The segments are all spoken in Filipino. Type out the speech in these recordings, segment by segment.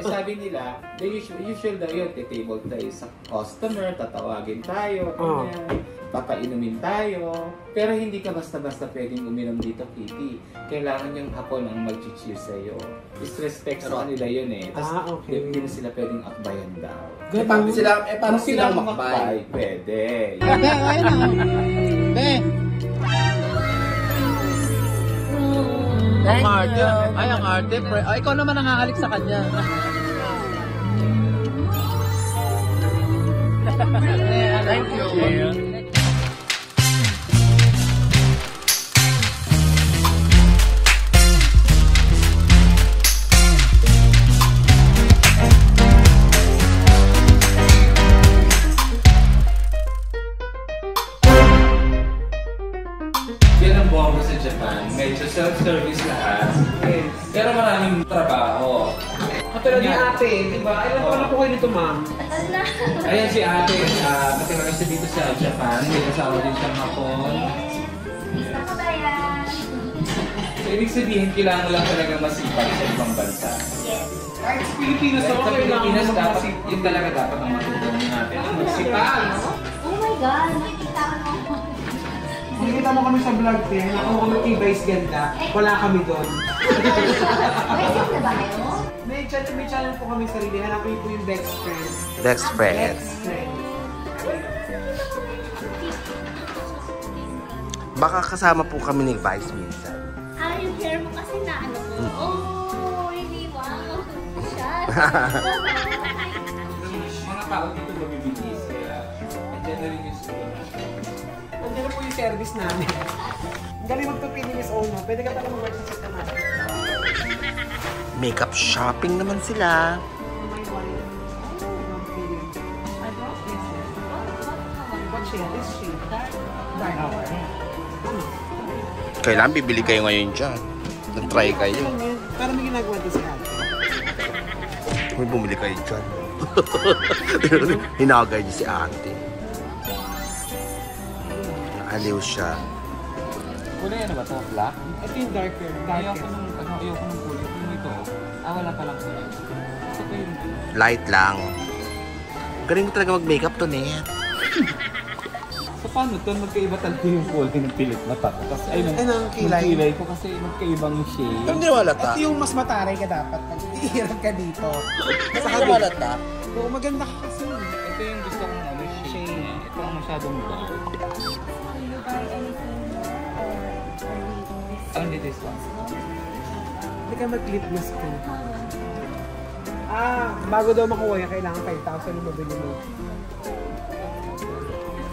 sabi nila, the usual daw yun, table tayo sa customer, tatawagin tayo, papainumin tayo. Pero hindi ka basta-basta pwedeng uminom dito, Kitty. Kailangan yung hapon ang mag-cheer sa'yo. Disrespect sa kanila yun eh. Tapos hindi na sila pwedeng akbayan daw. Paano silang makbay? Pwede. Ang arte. Ay, ang arte. Ay, ikaw naman nangangalik sa kanya. Thank you. Yan ang bomba sa Japan. Medyo self-service lahat. Pero maraming trabaho. Katulad ni ate, di ba? Ilan pa na po kayo nito, ma'am? Ayan si ate. Matira siya dito sa Japan. May kasama din siyang hapon. So, ibig sabihin, kailangan lang talaga masipag sa ibang bansa. Yes. Kahit sa Pilipinas, Sa Pilipinas, dapat, yun talaga dapat ang matutunan natin. Magsipag! Oh my God! Nakikita ko mo. Nakikita mo kami sa vlog din, ako kami T-Vice ganda, wala kami doon. May na ba kayo? May channel po kami sarili, hanapin po yung Best Friends. Best friends. Baka kasama po kami ni Vice minsan. Yung hair mo kasi na ano ko. Oh, really? Wow! Siya! Mga tao dito mabibilis. Kaya, andyan na rin yung siguro. Nandiyan na po yung service namin. Ang galing magpapilinis ono, pwede ka pala mag-work sa system natin. Makeup shopping naman sila. What shade? This shade? Dark. Kailangan bibili kayo ngayon dyan. Nag-try kayo. Parang may ginagawa doon si ate. May bumili kayo dyan. Hinagay niyo si ate. Aliw siya. Kulay ano ba ito? Black? Ito yung darker. Ayoko ng kulay. Kung ito, wala palang kulay. Ito pa yung Light lang. Galing mo talaga mag-makeup to, Net. So paano ito? Magkaiba talaga yung kulay ng pilit mata ko. Kasi ay, ang kilay. kilay ko kasi magkaibang shade. Pero hindi wala ta. Ito yung mas mataray ka dapat pag ihirap ka dito. Pero hindi wala ta. Oo, maganda ka kasi. Ito yung gusto kong ano, shade. Ito ang masyadong dark. Only this one. Hindi ka mag-lip mask ko. Bago daw makuha yan, kailangan 5,000 yung mabili mo.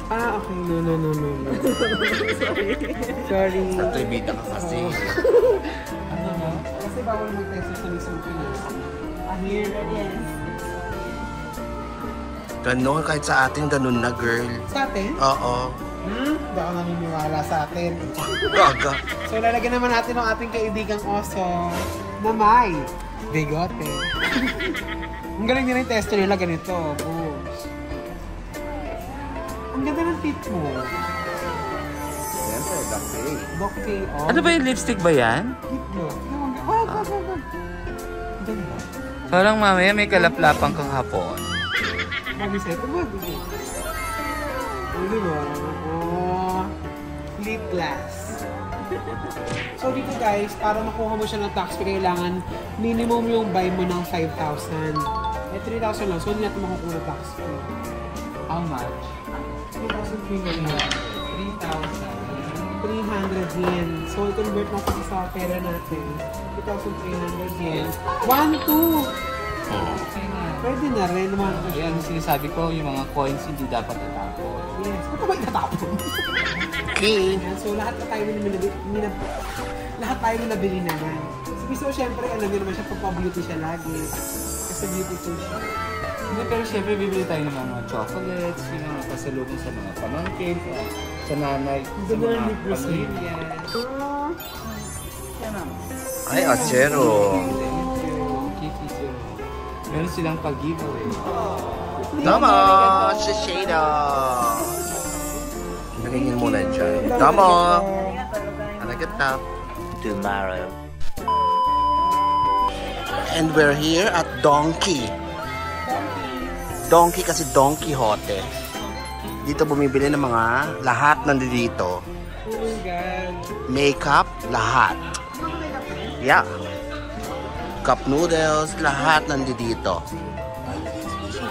Okay. No. Sorry. Ito'y bida ka kasi. Ano no? Kasi bawal mag-test sa Misuki na. Here. Yes. Ganon, kahit sa atin, ganon na, girl. Sa atin? Oo. Baka naniniwala sa atin. Gaga. So, lalagyan naman natin ang ating kaibigang oso na may bigote. Ang galing nila yung tester nila ganito. Boobs. Ang ganda ng tip mo. Siyempre, Doctor. Doctor. Ano ba yung lipstick ba yan? Tip mo. Wag. Ganda. Parang mamaya may kalaplapang kang hapon. Mami sa'yo, wag. Ano ba? Lip gloss. So dito guys, para makuha mo siya ng tax fee, kailangan minimum yung buy mo ng 5,000. 3,000 lang. So hindi natin makukuha ng tax fee. How much? 3,300 yen. So i-convert mo kasi sa pera natin. 2,300 yen. 1, 2! Pwede na rin. Yan, sinasabi ko, yung mga coins hindi dapat natapon. Yes. Ba't ba itatapon? Okay. So lahat na tayo nabili naman. So syempre, alam niyo naman siya, pagpa-beauty siya lagi. Kasi beautiful siya. Hindi, pero syempre bibili tayo ng mga chocolates, yung mga pasalubong sa mga pamangkin, sa nanay, sa mga pamilya. Ay, Achero. Meron silang pag-giveaway. Tama! Shiseido! Nagingin muna dyan. Tama! Anagatap. Tomorrow. And we're here at Donkey. Donkey kasi Don Quixote. Dito bumibili ng mga lahat nandito. Oh my God. Makeup, lahat. Yeah. Cup noodles, lahat nandito.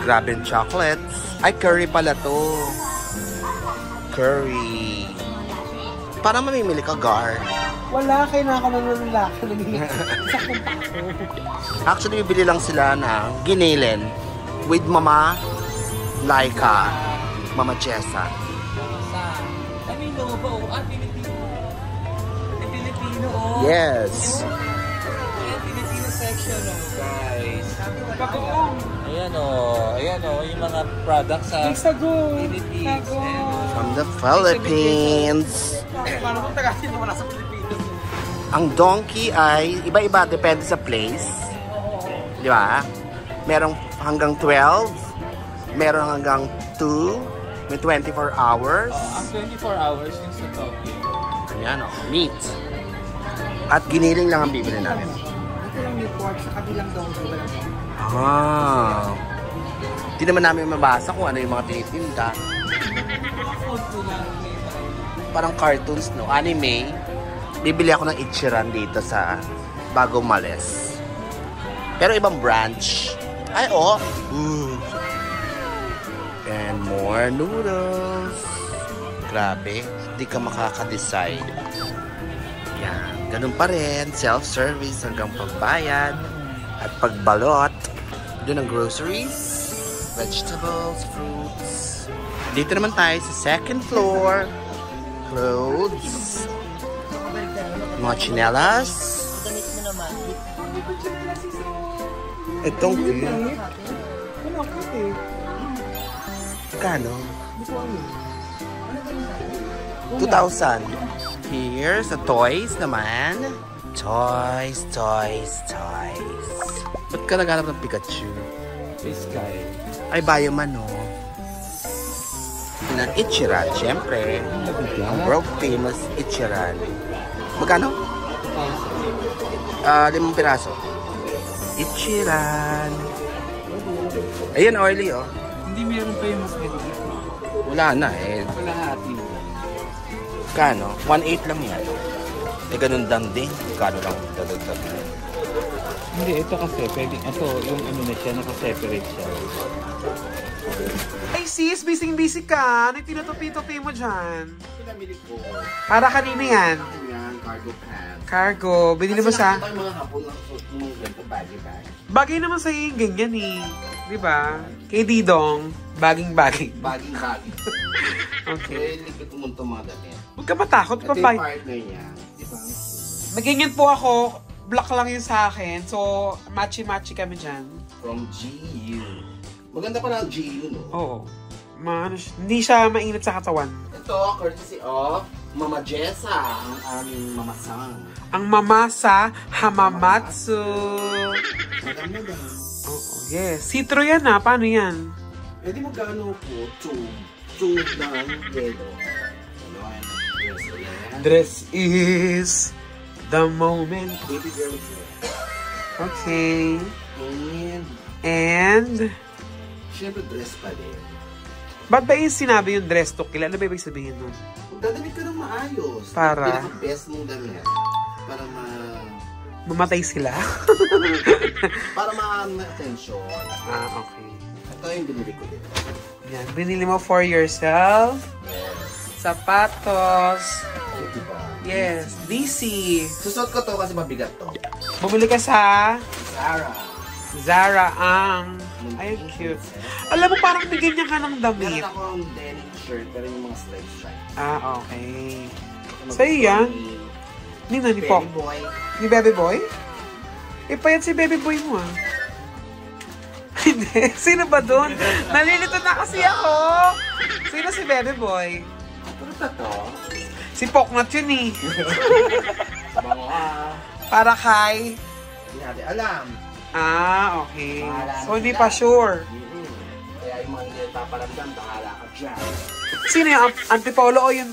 Grabe yung chocolates. Ay, curry pala to. Curry. Parang mamimili ka, Gar. Wala, kailangan ko ng laki. Saktong tako. Actually, bibili lang sila ng giniling with Mama Laika, Mama Jessa. Pilipino, Yes. Filipino section, guys. Pagkakong. Ayan o, yung mga products sa Sago. Philippines. From the Philippines. Paano kung tagasin na wala sa Pilipinas? Ang donkey ay iba-iba, depende sa place. Di ba? Merong hanggang 12, meron hanggang 2, may 24 hours. Ang 24 hours yung sa Tokyo. Ayan o, meat. At giniling lang ang bibili namin. Ito lang yung pork sa kabilang donkey. Ah. Hindi naman namin mabasa kung ano yung mga tinitinda. Parang cartoons, no? Anime. Bibili ako ng Ichiran dito sa bago malis. Pero ibang branch. Ay, oh. And more noodles. Grabe. Hindi ka makaka-decide. Yan. Ganun pa rin. Self-service hanggang pagbayad. At pagbalot. Doon ang groceries. Vegetables, fruits. Dito naman tayo sa second floor. Clothes. Mga chinelas. Itong cute. Ano ang cute eh? Kano? Hindi ko alam. 2,000. Here, sa toys naman. Toys, toys, toys. Ba't ka naghanap ng Pikachu? This guy. Ay, Bioman, no? Ng Ichiran, syempre. Ang world famous Ichiran. Magkano? 5 piraso. Ichiran. Ayan, oily, oh. Hindi meron pa yung mas maliit. Wala na, eh. Kalahati. Kano? 1.8 lang yan. Eh, ganun lang din. Kano lang dadagdag. Hindi, ito kasi pwedeng, ito yung ano na siya, naka-separate siya. Ay sis, busy ka. Ano yung tinutupi-tupi mo dyan? Pinamili ko. Para kanina yan. Ayan, cargo pants. Cargo. Binili mo sa... Kasi nakita ko yung mga hapon ng suot mo ganito, bagay-bagay. Bagay naman sa'yo yung ganyan eh. Diba? Kay Didong, baging-baging. Bagay-bagay. Okay. Eh, likit mo itong mga damit. Huwag ka matakot, Ito yung papay. partner niya. Diba? Maganyan po ako. Black lang yun sa akin. So, matchy-matchy kami dyan. From GU. Maganda pala ang GU, no? Oo. Hindi siya mainit sa katawan. Ito, courtesy of Mama Jessa, ang aming mamasang. Ang mamasa, Hamamatsu. Maganda ba? Oo, yes. Citro yan ah. Paano yan? Pwede magkano po, tube ng yelo. Ano, and Dress is the moment. baby girl dress. Okay. And, And, syempre dress pa din. ba't ba yung sinabi yung dress to kill? Ano ba ibig sabihin nun? Kung dadamit ka ng maayos, Para? pinaka-best mong damit. Para Mamatay sila? para ma-attention. Okay. Ito yung binili ko din. Yan. Binili mo for yourself. Yes. Sapatos. Diba? Yes. DC. Susot ko to kasi mabigat to. Bumili ka sa Zara. Zara ang... Ay, cute. Alam mo, parang may ganyan ka ng damit. Meron akong denim shirt, pero yung mga stripes siya. Okay. Sa'yo yan? Nino, ni Pop? Baby boy. Ni Bebe Boy? Ipayat si Bebe Boy mo ah. Hindi. Sino ba doon? Nalilito na kasi ako. Sino si Bebe Boy? Ano ba to? Si Poknot yun eh. Bango Para kay... Hindi natin alam. Okay. Bahala na So, hindi sila. pa sure. Kaya yung mga hindi paparamdam, bahala ka dyan. Sino yung Antipolo o yung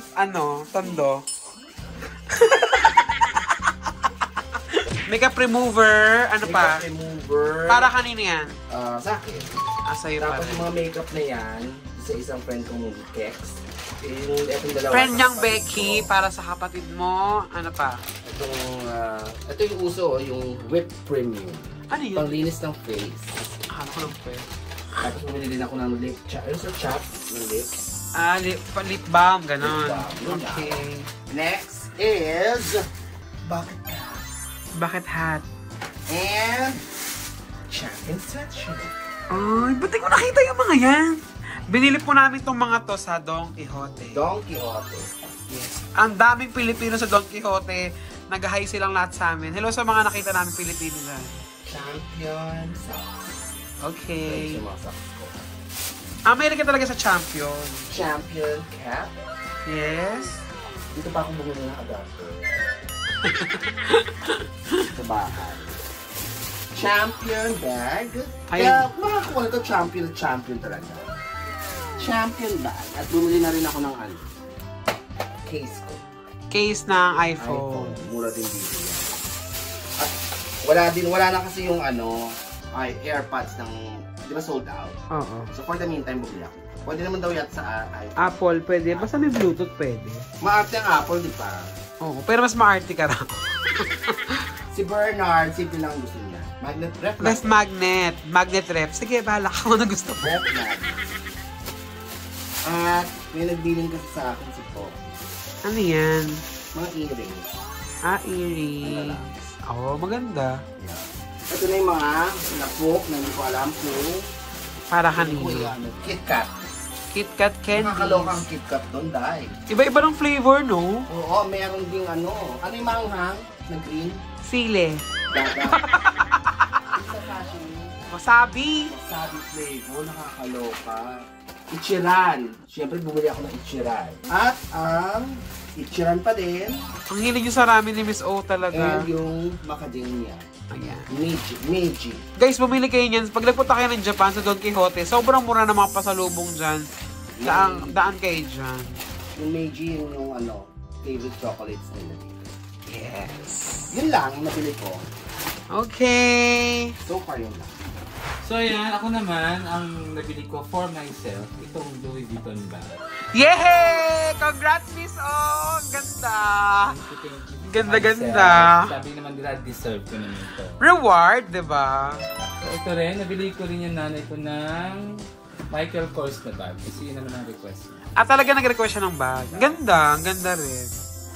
Tondo? Makeup remover, ano pa? Makeup remover. remover. Para kanina yan? Sa akin. Sa'yo pa Tapos rin. yung mga makeup na yan, sa isang friend kong Kex. Itong dalawa. Friend niyang Becky, para sa kapatid mo. Ano pa? Ito yung uso, yung Whip Premium. Ano yun? Panglinis ng face. Ano ko lang po yun? Tapos bumili din ako ng lip chap. Ano sa chap ng lips? Lip balm, ganon. Lip balm, yun lang. Okay. Next is bucket cap. Bucket hat. And champion sweatshirt. Ay, ba't di ko nakita yung mga yan? Binili po namin itong mga to sa Don Quixote. Don Quixote. Yes. Ang daming Pilipino sa Don Quixote. Nag-hi silang lahat sa amin. Hello sa mga nakita namin Pilipino dyan. Champion socks. Okay. Ito yung mga socks ko. May ka talaga sa Champion. Champion cap. Yes. Dito pa ako bumili ng adapter. Sa bahay. Champion bag. Ayun. Kaya makakuha na ito champion talaga. Champion bag. At bumili na rin ako ng case ko. Case ng iPhone. Mura din dito yan. At wala na kasi yung AirPods ng, di ba sold out? Oo. So for the meantime, bumili ako. Pwede naman daw yan sa iPhone. Apple, pwede. Basta may Bluetooth, pwede. Maarte ang Apple, di ba? Oo. Pero mas maarte ka raw. Si Bernard, simple lang gusto niya. Magnet ref lang. Plus magnet. Magnet ref. Sige, bahala ka kung ano gusto ko. Ref lang. At may nagbilin kasi sa akin si Pop. Ano yan? Mga earrings. Earrings. Oo, maganda. Yeah. Ito na yung mga lapok na hindi ko alam kung Para ano, kanino. KitKat. KitKat Nakakalokang candies. KitKat doon dahil. Iba-iba ng flavor, no? Oo, meron ding ano yung manghang na green? Sile. Gaga. Isa fashion. Wasabi. Sabi flavor, nakakaloka. Ichiran. Siyempre, bumili ako ng Ichiran. At ang Ichiran pa din. Ang hilig yung sa ramen ni Miss O talaga. And yung macadamia. Ayan. Meiji. Guys, bumili kayo niyan. Pag nagpunta kayo ng Japan sa Don Quixote, sobrang mura ng mga pasalubong dyan. Daan kayo dyan. Yung Meiji, yung favorite chocolates nila dito. Yes. Yun lang, yung nabili ko. Okay. So far, yun lang. So ayan, ako naman, ang nabili ko for myself, itong Louis Vuitton bag. Yay! Congrats, Miss O! Ang ganda! Thank you. Ganda-ganda. Sabi naman nila, deserve ko naman ito. Reward, diba? So ito rin, nabili ko rin yung nanay ko ng Michael Kors na bag. Kasi yun naman ang request niya. Talaga nag-request siya ng bag. Ganda, ang ganda rin.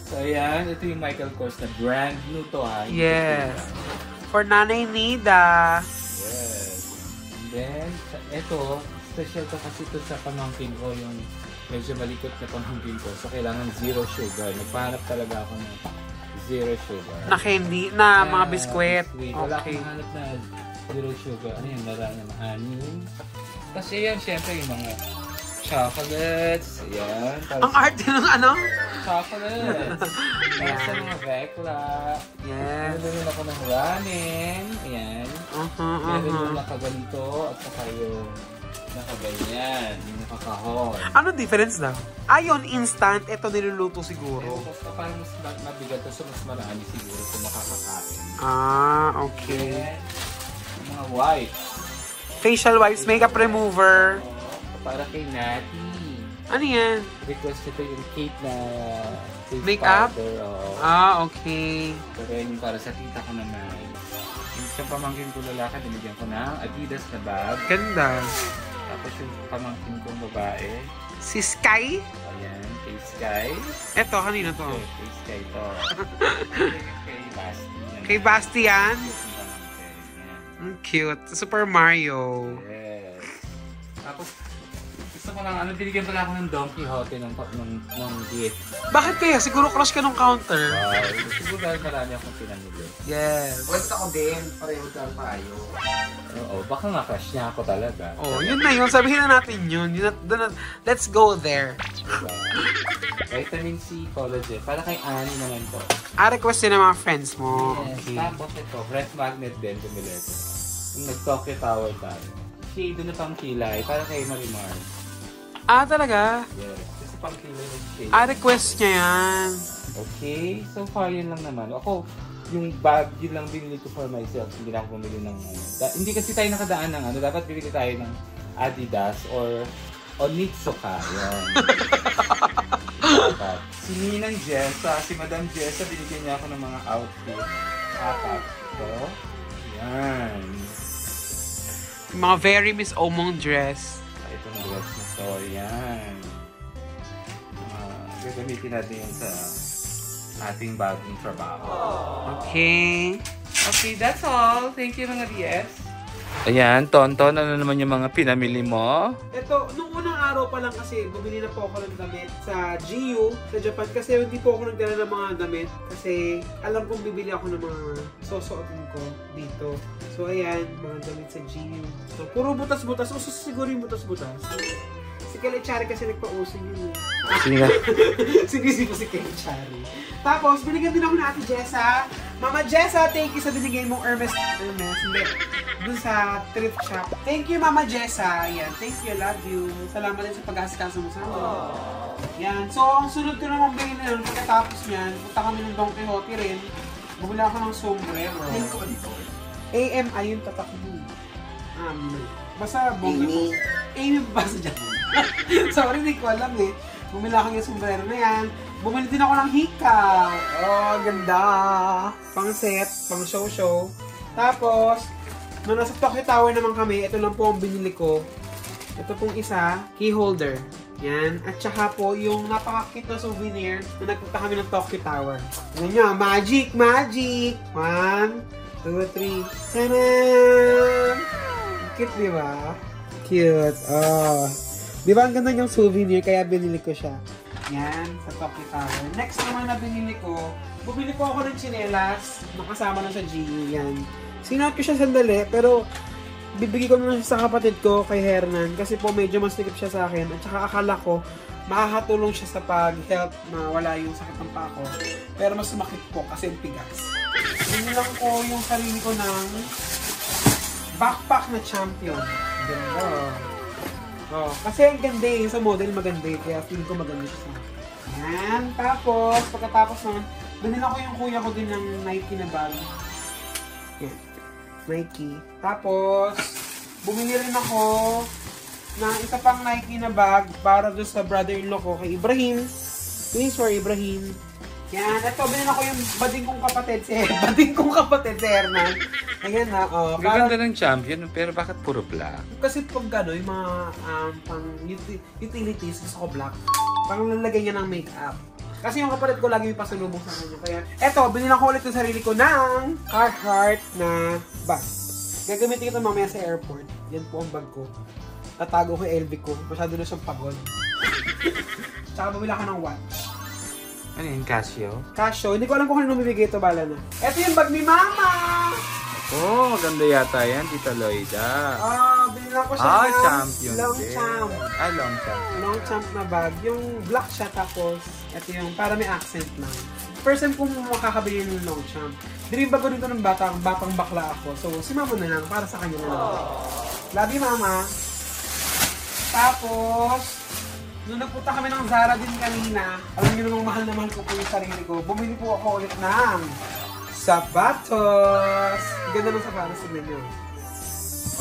So ayan, ito yung Michael Kors na brand new to ha. Yes. For Nanay Nida. Yes. And then, ito, special to kasi ito sa pamangkin ko, yung medyo malikot na pamangkin ko. So kailangan zero sugar. Nagpahanap talaga ako ng zero sugar. Na candy, na mga biskwit. Wala Okay. akong hanap na zero sugar. Ano yan? Marami na maanin. Kasi yan, syempre, yung mga chocolates. Ayan. Ang arte ng ano? Chocolates. Para sa mga rekla. Yes. Meron din ako ng ramen. Ayan. Meron din nakaganito at saka yung nakaganyan. Yung nakakahon. Ano difference daw? Ayun, instant. Ito niluluto siguro. Mas parang mas mabigat to, so mas marami siguro kung makakakain. Okay. Then, yung mga wipes. Facial wipes, makeup remover. Para kay Nati. Ano yan? Request ito yung Kate na face Makeup? powder. Oh. Okay. Pero yun yung para sa tita ko naman. Yung sa pamangkin ko lalaki, binigyan ko ng Adidas na bag. Ganda. Tapos yung pamangkin kong babae, Si Sky? ayan, kay Sky. Eto, kanino to? Okay, kay Sky to. Kay Basti. Kay Bastian? Yung pamangkin, yan. Ang cute. Super Mario. Yes. Tapos, gusto ko lang, binigyan pala ako ng Don Quixote ng gift. Bakit kaya? Siguro crush ka nung counter. Siguro dahil marami akong pinamili. Yes. Pwede ako din, pareho lang tayo. Oo, baka nga crush niya ako talaga. Oh, yun na yun. Sabihin na natin yun. Let's go there. Diba? Vitamin C, collagen. Para kay Annie naman to. Request din ng mga friends mo. Yes, Okay. tapos ito, breath magnet din, bumili ito. Yung nag-Tokyo Tower tayo. Shade na pang kilay, para kay Marimar. Talaga? Yes, kasi pang kilay ng shade. Request niya yan. Okay, so far yun lang naman. Ako, yung bag, yun lang binili ko for myself. Hindi na ako bumili ng ano. Hindi kasi tayo nakadaan ng ano. Dapat bibili tayo ng Adidas or Onitsuka. Yan. Dapat. Si Ninang Jessa, si Madam Jessa, binigyan niya ako ng mga outfit. Apat. So, yan. Mga very Miss Omong dress. Itong dress na to. Yan. Gagamitin natin yung sa ating bagong trabaho. Okay. Okay, that's all. Thank you mga BS. Ayan, Tonton, ano naman yung mga pinamili mo? Ito, nung unang araw pa lang kasi, bumili na po ako ng damit sa GU, sa Japan. Kasi hindi po ako nagdala ng mga damit. Kasi alam kong bibili ako ng mga susuotin ko dito. So ayan, mga damit sa GU. So, puro butas-butas. Uso siguro yung butas-butas. Si Kelechari kasi nagpa-uso yun. Sige na. Sinisi ko si Kelechari. Tapos, binigyan din ako ni Ate Jessa. Mama Jessa, thank you sa binigay mong Hermes. Hindi. Doon sa thrift shop. Thank you, Mama Jessa. Yan. Thank you. Love you. Salamat din sa pag-aasikaso mo sa amin. Yan. So, ang sunod ko namang bilhin na yun, pagkatapos niyan, punta kami ng Don Quixote rin. Bumula ako ng sombrero. AMI yung tatak mo. Basta bongga po. Amy ba sa dyan? Sorry, hindi ko alam eh. Bumili ako ng sombrero na yan. Bumili din ako ng hikaw. Oh, ganda. Pang set, pang show-show. Tapos, nung nasa Tokyo Tower naman kami, ito lang po ang binili ko. Ito pong isa, key holder. Yan. At saka po, yung napaka-cute na souvenir na nagpunta kami ng Tokyo Tower. Yan nyo, magic, magic! 1, 2, 3. Tanan! Cute, di ba? Cute. Oh. Di ba ang ganda yung souvenir, kaya binili ko siya. Yan, sa Tokyo Tower. Next naman na binili ko, bumili po ako ng tsinelas, nakasama na sa GU yan. Sinuot ko siya sandali, pero bibigay ko naman siya sa kapatid ko, kay Hernan, kasi po medyo mas tikip siya sa akin. At saka akala ko, makakatulong siya sa pag-help na wala yung sakit ng pako. Pero mas sumakit po kasi tigas. Bumili lang ko yung sarili ko ng backpack na Champion. Ganda. Oh, kasi ang ganda eh. Sa model maganda eh. Kaya feel ko maganda siya sa akin. Yan. Tapos, pagkatapos naman, binila ko yung kuya ko din ng Nike na bag. Yan. Nike. Tapos, bumili rin ako ng isa pang Nike na bag para doon sa brother-in-law ko kay Ibrahim. Please for Ibrahim. Yan. Ito, binila ko yung bading kong kapatid si Hernan. Ayan na, oh. Gaganda ng Champion, pero bakit puro black? Kasi pag gano'n, yung mga pang utilities, gusto ko black. Pang lalagay niya ng makeup. Kasi yung kapatid ko lagi may pasalubong sa kanya. Kaya, eto, binila ko ulit yung sarili ko ng Carhartt na bag. Gagamitin ito mamaya sa airport. Yan po ang bag ko. Tatago ko yung LV ko. Masyado na siyang pagod. Tsaka bumila ko ng watch. Ano yun, Casio? Casio. Hindi ko alam kung ano bibigay ito, bala na. Eto yung bag ni Mama! Oh, maganda yata yan, Tita Loida. Binila ko siya ng Champion long din. champ. Long champ. Long champ na bag. Yung black siya tapos, ito yung para may accent lang. First time kong makakabili ng long champ. Dream bag ko dito ng batang bakla ako. So, si Mama na lang, para sa kanya na lang. Love you, Mama. Tapos, nung nagpunta kami ng Zara din kanina, alam niyo namang mahal na mahal ko po yung sarili ko. Bumili po ako ulit ng sapatos! Ganda ng sapatos, tignan nyo.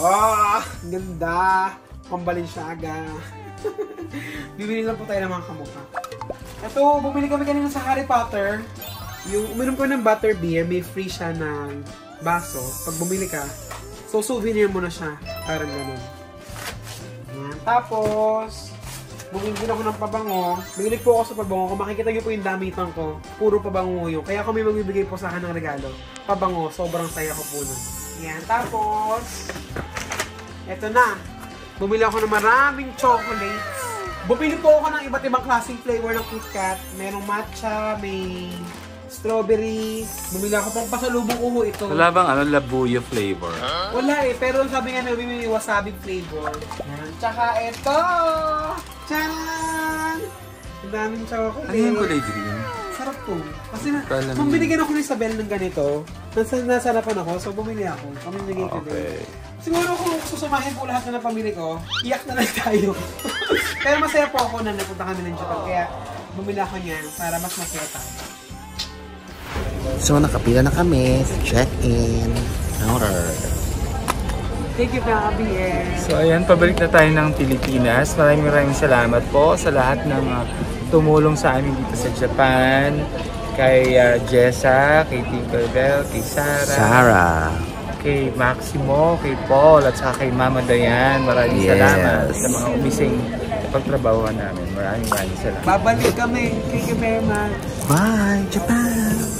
Oh, ganda! Pambalinsyaga. Bibili lang po tayo ng mga kamukha. Ito, bumili kami kanina sa Harry Potter. Yung uminom ko ng butter beer, may free siya ng baso. Pag bumili ka, so souvenir mo na siya. Parang ganun. Yan. Tapos, bumili din ako ng pabango. Mahilig po ako sa pabango. Kung makikita niyo po yung damitan ko, puro pabango yun. Kaya kami magbibigay po sa akin ng regalo. Pabango, sobrang saya ko po nun. Yan. Tapos, eto na. Bumili ako ng maraming chocolates. Bumili po ako ng iba't ibang klaseng flavor ng KitKat. Merong matcha, may strawberry. Bumili ako pang pasalubong uho ito. Wala bang labuyo flavor? Wala eh, pero sabi nga namin may wasabi flavor. Yan. Tsaka ito! Tcharan! Ang daming chocolate. Ano yung kulay green? Sarap po. Kasi nung binigyan ako ni Isabel ng ganito, nasarapan ako, so bumili ako. Pamimigay ko din. Siguro kung susumahin po lahat na ng pamili ko, iyak na lang tayo. Pero masaya po ako na napunta kami ng Japan, kaya bumili ako niyan para mas masaya tayo. So, nakapila na kami sa check-in counter. Thank you, Javier. So ayan, pabalik na tayo ng Pilipinas. Maraming salamat po sa lahat ng tumulong sa amin dito sa Japan. Kay Jessa, kay Tinkerbell, kay Sarah, kay Maximo, kay Paul, at saka kay Mama Dayan. Maraming salamat sa mga umising sa pagtrabahuhan namin. Maraming salamat. Babalik kami. Thank you very much. Bye, Japan!